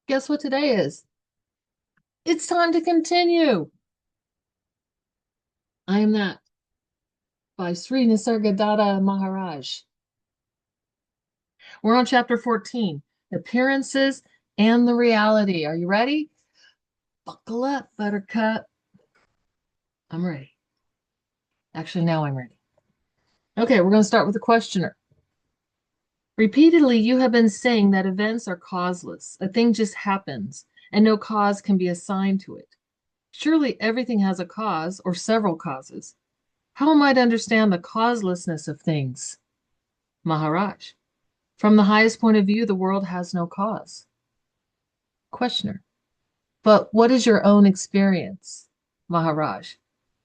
Guess what today is? It's time to continue. I am that by Sri Nisargadatta Maharaj. We're on chapter 14, Appearances and the Reality. Are you ready? Buckle up, Buttercup. I'm ready. Actually, now I'm ready. Okay, we're going to start with the questioner. Repeatedly, you have been saying that events are causeless. A thing just happens, and no cause can be assigned to it. Surely everything has a cause or several causes. How am I to understand the causelessness of things? Maharaj. From the highest point of view, the world has no cause. Questioner. But what is your own experience? Maharaj.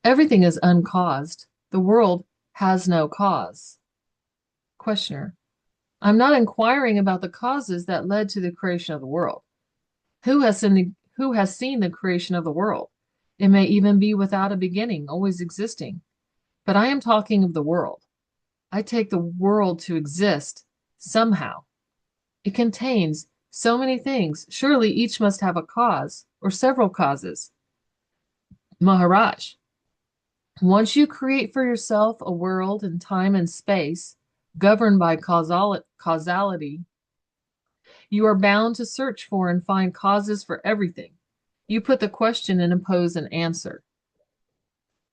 Everything is uncaused. The world has no cause. Questioner. I'm not inquiring about the causes that led to the creation of the world. Who has seen the creation of the world? It may even be without a beginning, always existing. But I am talking of the world. I take the world to exist somehow. It contains so many things. Surely each must have a cause or several causes. Maharaj, once you create for yourself a world in time and space governed by causality, you are bound to search for and find causes for everything. You put the question and impose an answer.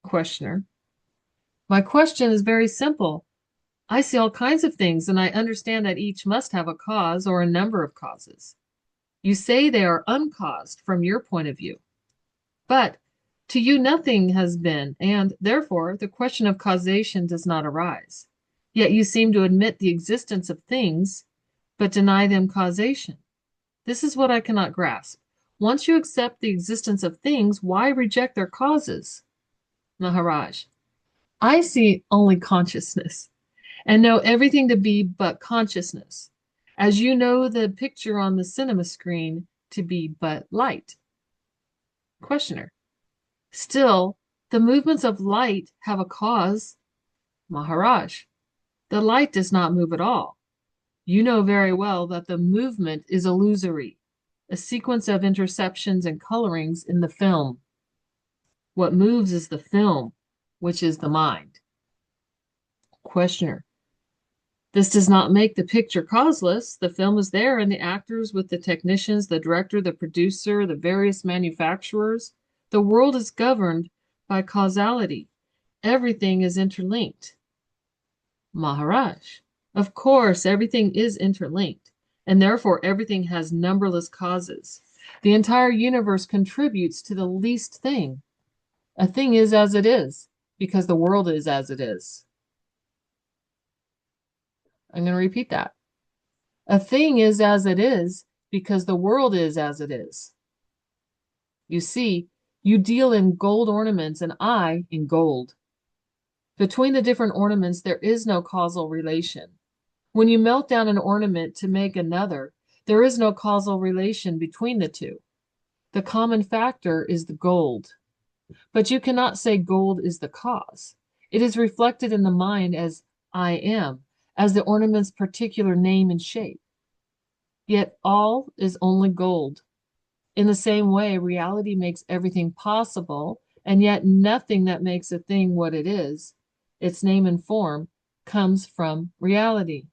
Questioner, my question is very simple. I see all kinds of things, and I understand that each must have a cause or a number of causes. You say they are uncaused from your point of view. But to you, nothing has been, and therefore the question of causation does not arise. Yet you seem to admit the existence of things, but deny them causation. This is what I cannot grasp. Once you accept the existence of things, why reject their causes? Maharaj, I see only consciousness and know everything to be but consciousness, as you know the picture on the cinema screen to be but light. Questioner, still, the movements of light have a cause. Maharaj, the light does not move at all. You know very well that the movement is illusory, a sequence of interceptions and colorings in the film. What moves is the film, which is the mind. Questioner, this does not make the picture causeless. The film is there, and the actors with the technicians, the director, the producer, the various manufacturers. The world is governed by causality. Everything is interlinked. Maharaj, of course, everything is interlinked, and therefore everything has numberless causes. The entire universe contributes to the least thing. A thing is as it is, because the world is as it is. I'm going to repeat that. A thing is as it is because the world is as it is. You see, you deal in gold ornaments and I in gold. Between the different ornaments, there is no causal relation. When you melt down an ornament to make another, there is no causal relation between the two. The common factor is the gold. But you cannot say gold is the cause. It is reflected in the mind as I am, as the ornament's particular name and shape. Yet all is only gold. In the same way, reality makes everything possible, and yet nothing that makes a thing what it is, its name and form, comes from reality.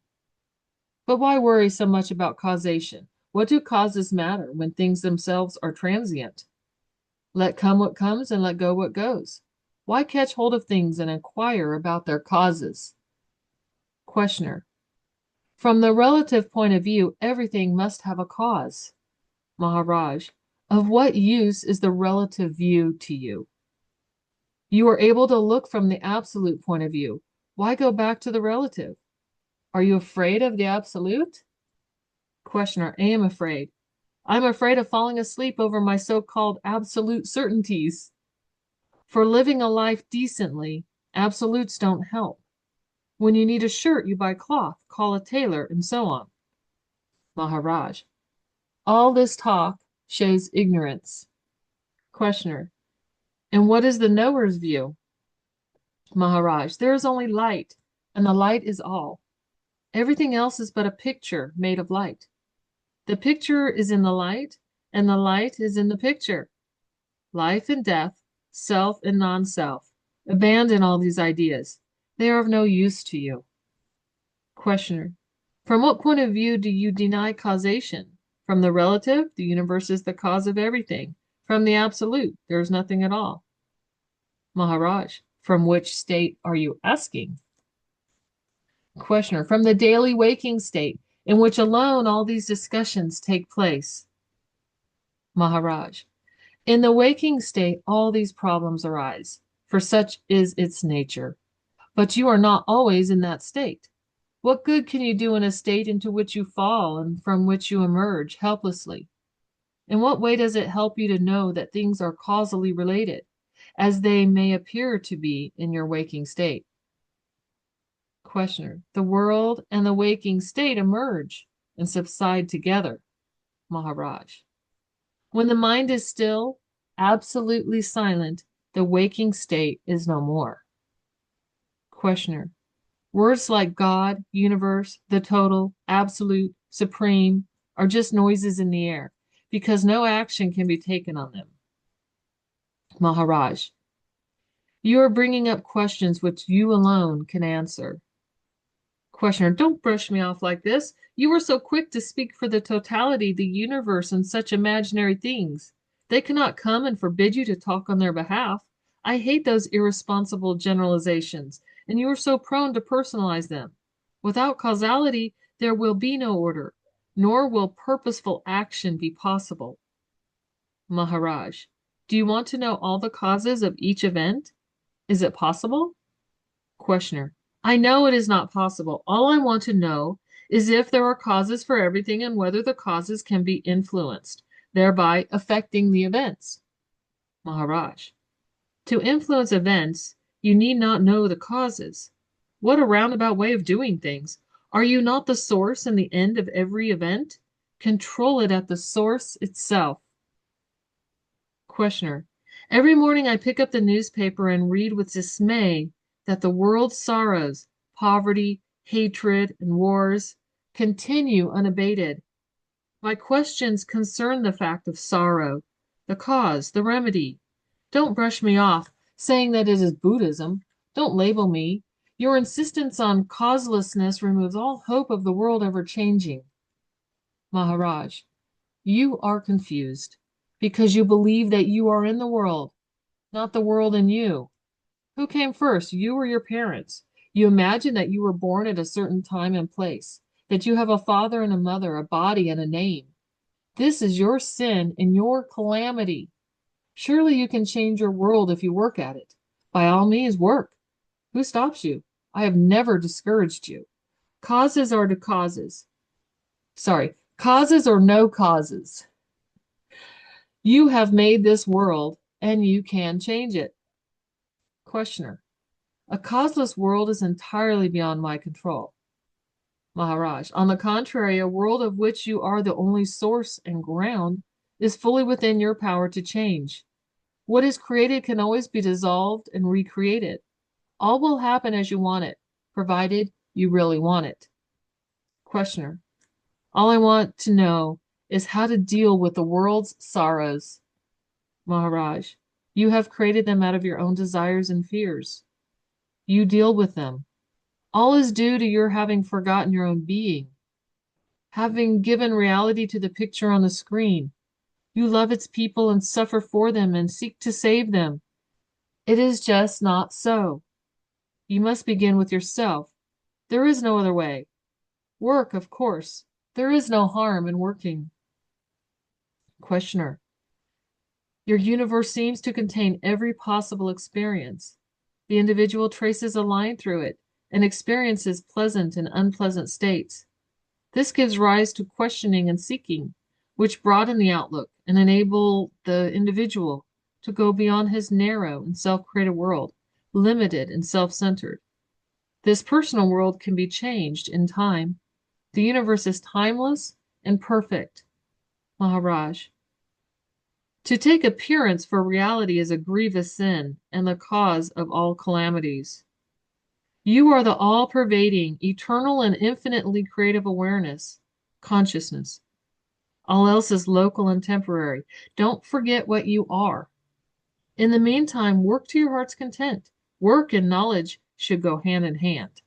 But why worry so much about causation? What do causes matter when things themselves are transient? Let come what comes and let go what goes. Why catch hold of things and inquire about their causes? Questioner, from the relative point of view, everything must have a cause. Maharaj, of what use is the relative view to you? You are able to look from the absolute point of view. Why go back to the relative? Are you afraid of the absolute? Questioner, I am afraid. I'm afraid of falling asleep over my so-called absolute certainties. For living a life decently, absolutes don't help. When you need a shirt, you buy cloth, call a tailor, and so on. Maharaj, all this talk shows ignorance. Questioner, and what is the knower's view? Maharaj, there is only light, and the light is all. Everything else is but a picture made of light. The picture is in the light, and the light is in the picture. Life and death, self and non-self. Abandon all these ideas. They are of no use to you. Questioner. From what point of view do you deny causation? From the relative, the universe is the cause of everything. From the absolute, there is nothing at all. Maharaj. From which state are you asking? Questioner. From the daily waking state, in which alone all these discussions take place. Maharaj. In the waking state, all these problems arise, for such is its nature. But you are not always in that state. What good can you do in a state into which you fall and from which you emerge helplessly? In what way does it help you to know that things are causally related, as they may appear to be in your waking state? Questioner. The world and the waking state emerge and subside together. Maharaj. When the mind is still, absolutely silent, the waking state is no more. Questioner. Words like God, universe, the total, absolute, supreme are just noises in the air because no action can be taken on them. Maharaj. You are bringing up questions which you alone can answer. Questioner. Don't brush me off like this. You were so quick to speak for the totality, the universe, and such imaginary things. They cannot come and forbid you to talk on their behalf. I hate those irresponsible generalizations, and you are so prone to personalize them. Without causality, there will be no order, nor will purposeful action be possible. Maharaj, do you want to know all the causes of each event? Is it possible? Questioner, I know it is not possible. All I want to know is if there are causes for everything and whether the causes can be influenced, thereby affecting the events. Maharaj, to influence events, you need not know the causes. What a roundabout way of doing things. Are you not the source and the end of every event? Control it at the source itself. Questioner, every morning I pick up the newspaper and read with dismay that the world's sorrows, poverty, hatred, and wars continue unabated. My questions concern the fact of sorrow, the cause, the remedy. Don't brush me off, saying that it is Buddhism. Don't label me. Your insistence on causelessness removes all hope of the world ever changing. Maharaj, you are confused because you believe that you are in the world, not the world in you. Who came first, you or your parents? You imagine that you were born at a certain time and place, that you have a father and a mother, a body and a name. This is your sin and your calamity. Surely you can change your world if you work at it. By all means, work. Who stops you? I have never discouraged you. Causes are to causes. Sorry, causes or no causes. You have made this world and you can change it. Questioner, a causeless world is entirely beyond my control. Maharaj, on the contrary, a world of which you are the only source and ground is fully within your power to change. What is created can always be dissolved and recreated. All will happen as you want it, provided you really want it. Questioner, all I want to know is how to deal with the world's sorrows. Maharaj, you have created them out of your own desires and fears. You deal with them. All is due to your having forgotten your own being, having given reality to the picture on the screen. You love its people and suffer for them and seek to save them. It is just not so. You must begin with yourself. There is no other way. Work, of course. There is no harm in working. Questioner, your universe seems to contain every possible experience. The individual traces a line through it and experiences pleasant and unpleasant states. This gives rise to questioning and seeking, which broaden the outlook and enable the individual to go beyond his narrow and self-created world, limited and self-centered. This personal world can be changed in time. The universe is timeless and perfect. Maharaj, to take appearance for reality is a grievous sin and the cause of all calamities. You are the all-pervading, eternal, and infinitely creative awareness, consciousness. All else is local and temporary. Don't forget what you are. In the meantime, work to your heart's content. Work and knowledge should go hand in hand.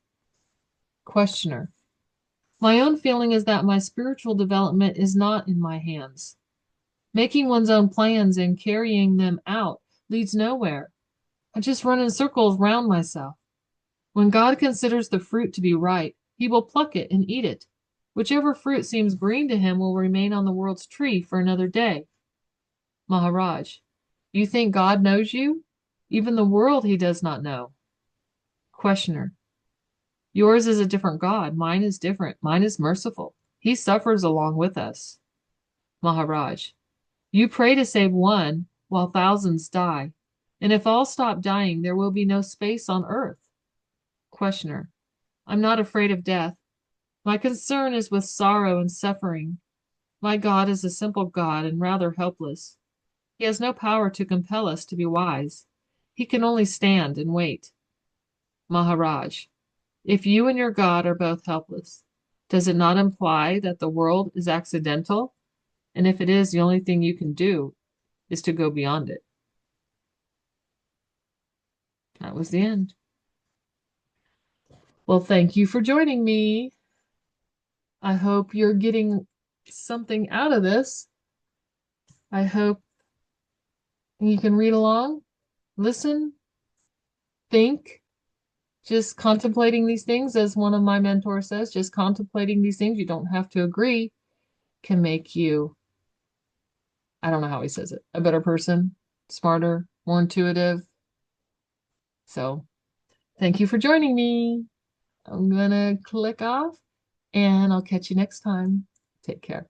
Questioner. My own feeling is that my spiritual development is not in my hands. Making one's own plans and carrying them out leads nowhere. I just run in circles round myself. When God considers the fruit to be ripe, he will pluck it and eat it. Whichever fruit seems green to him will remain on the world's tree for another day. Maharaj, you think God knows you? Even the world he does not know. Questioner, yours is a different God. Mine is different. Mine is merciful. He suffers along with us. Maharaj, you pray to save one while thousands die. And if all stop dying, there will be no space on earth. Questioner, I'm not afraid of death. My concern is with sorrow and suffering. My God is a simple God and rather helpless. He has no power to compel us to be wise. He can only stand and wait. Maharaj, if you and your God are both helpless, does it not imply that the world is accidental? And if it is, the only thing you can do is to go beyond it. That was the end. Well, thank you for joining me. I hope you're getting something out of this. I hope you can read along, listen, think, just contemplating these things, as one of my mentors says, just contemplating these things, you don't have to agree, can make you, I don't know how he says it, a better person, smarter, more intuitive. So thank you for joining me. I'm gonna click off and I'll catch you next time. Take care.